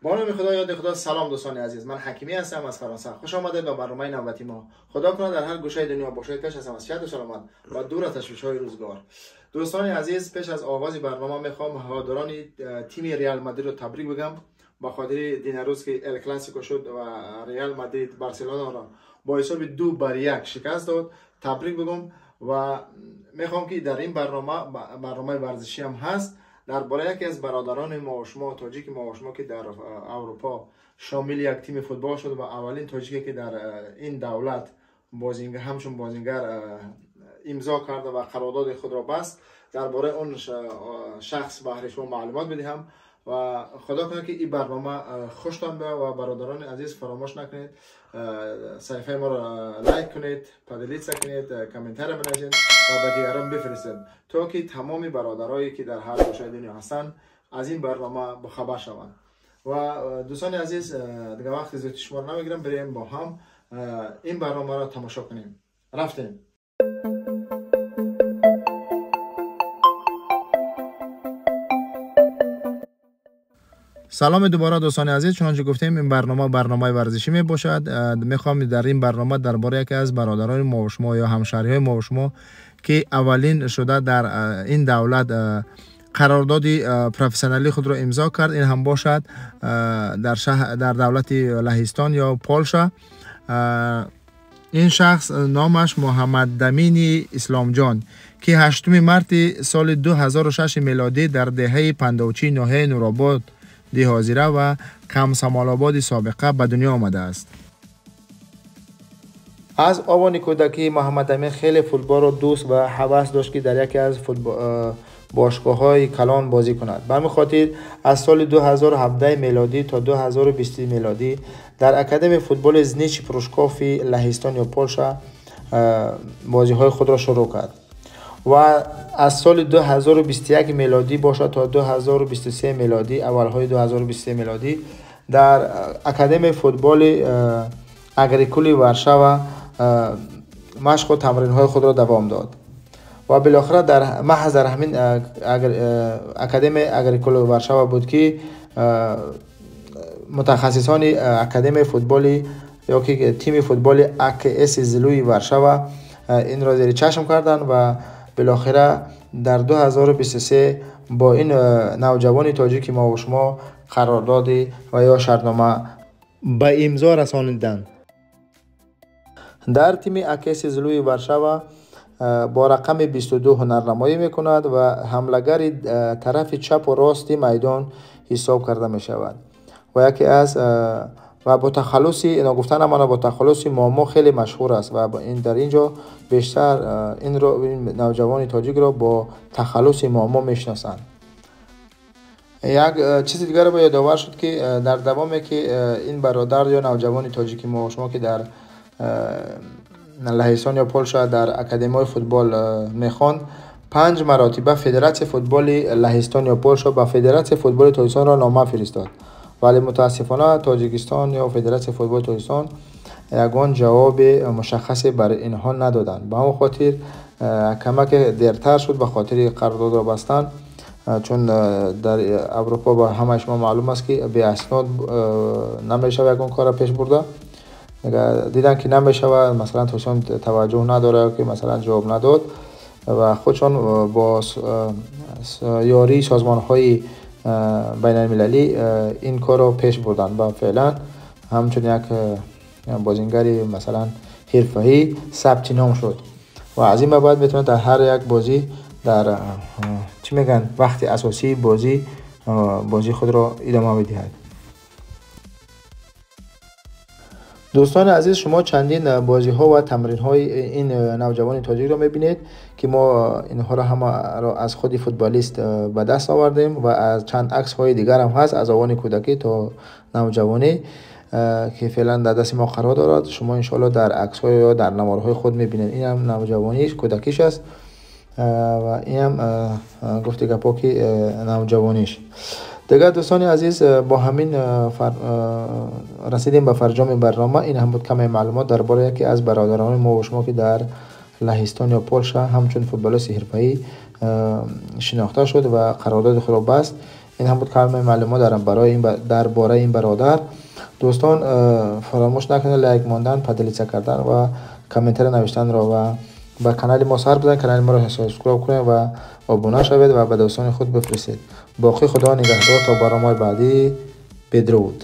با نام خدا یاد خدا. سلام دوستان عزیز، من حکیمی هستم از فرانسه. خوش آمدید به برنامه نوبتی ما. خدا کنه در هر گوشه دنیا باشید، کش هستم از صحت و سلامت و دور از تشویش‌های روزگار. دوستان عزیز، پیش از آغاز برنامه میخوام هواداران تیم ریال مادرید رو تبریک بگم با خاطر این روز که ال کلاسیکو شد و ریال مادرید بارسلونا را با حساب 2-1 شکست داد. تبریک بگم و میخوام که در این برنامه ورزشی هم هست درباره یکی از برادران ما و شما، تاجیک ما و شما که در اروپا شامل یک تیم فوتبال شد و اولین تاجیکی که در این دولت همچون بازیگر امضا کرده و قرارداد خود را بست، درباره اون شخص به شما معلومات بدهم و خدا کنه که این برنامه خوشتان بیاد و برادران عزیز فراموش نکنید صفحه ما را لایک کنید، پادلیت کنید، کامنتر بنویسید و به دیگران بفرستید تا که تمام برادرایی که در هر گوشه دنیا هستند از این برنامه بخبر شوند. و دوستان عزیز دیگه وقت زیاد شما رو نمیگیرم، بریم با هم این برنامه را تماشا کنیم. رفتیم. سلام دوباره دوستان عزیز، چنانچه گفتیم این برنامه ورزشی می باشد. میخوام در این برنامه درباره یکی از برادران ما و شما یا همشهری های ما و شما که اولین شده در این دولت قرارداد پروفسیونالی خود را امضا کرد، این هم باشد در دولت لهستان یا پولشا. این شخص نامش محمد دمینی اسلام جان که 8 مارس سال 2006 میلادی در دهه پندوچی ناحیه نورآباد حاضره و کم سمال آباد سابقه به دنیا آمده است. از آوان کودکی محمد امین خیلی فوتبال را دوست و هوس داشت که در یکی از باشگاه‌های کلان بازی کند. به همین خاطر از سال 2017 میلادی تا 2020 میلادی در اکادمی فوتبال زنیچ پروشکوف لهستان یا پولشا بازی‌های خود را شروع کرد و از سال 2021 میلادی باشد تا 2023 میلادی، اولهای 2023 میلادی در اکادمی فوتبال اگریکولی ورشاوا مشق و تمرین‌های خود را دوام داد و بالاخره در محض همین اکادمی اگریکولی ورشاوا بود که متخصصان اکادمی فوتبال یا که تیم فوتبال AKS زلوی ورشاوا این را زیر چشم کردند و بالاخره در 2023 با این نوجوان تاجیک ما و شما قرارداد و یا شرطنامه به امضا رسانیدند. در تیم AKS زلوی ورشاوا با رقم 22 هنرنمایی میکند و حملگر طرف چپ و راست میدان حساب کرده می شود و یکی از و با تخلصی اینا گفتن اما با تخلصی مامو خیلی مشهور است و این در اینجا بیشتر این نوجوان تاجیک را با تخلص مامو میشناسند. یک چیز دیگر رو یادآور شد که در دوامی که این برادر یا نوجوان تاجیک ما شما که در لهستان یا پولشا در اکادمی فوتبال میخواند، 5 مرتبه فدراسیون فوتبال لهستان یا پولشا با فدراسیون فوتبال تاجیکستان را نامه فرستاد، ولی متاسفانه تاجیکستان یا فدراسیون فوتبال تاجیکستان یگان جواب مشخصی برای اینها ندادند. به همون خاطر کمک دیرتر شد به خاطر قرارداد را بستن، چون در اروپا با همه شما معلوم است که به اسناد نمیشه یگان کار پیش برده. دیدن که نمیشه مثلا توشون توجه نداره که مثلا جواب نداد و خودشون با یاری سازمان های بین المللی این کار رو پیش بردن و فعلا همچون یک بازیگری مثلا حرفه‌ای ثبت نام شد و از این بعد میتونه در هر یک بازی در چی میگن وقت اساسی بازی خود را ادامه بدهد. دوستان عزیز، شما چندین بازی ها و تمرین های این نوجوان تاجیک را میبینید که ما اینها را همه را از خود فوتبالیست به دست آوردیم و از چند عکس های دیگر هم هست از آوان کودکی تا نوجوانی که فعلا در دست ما قرار دارد. شما انشالله در عکس های یا در نماره های خود میبینید. این هم نوجوانیش کودکیش است و این هم گفته گپا که نوجوانیش. دیگر دوستان عزیز، با همین رسیدیم به فرجام برنامه. این هم بود کمی معلومات درباره یکی از برادران ما و شما که در لهستان یا پولشا همچون فوتبالیست حرفه‌ای شناخته شد و قرارداد خود را بست. این هم بود که همه معلومات دارم درباره این برادر. دوستان فراموش نکنید لایک ماندن، پدلیچه کردن و کامنتر نوشتن را و با کانال ما سر بزنید، کانال ما را سابسکرایب کنید و ابونه شوید و به دوستان خود بفرستید. باقی خدا نگهدار تا برنامه بعدی. بدرود.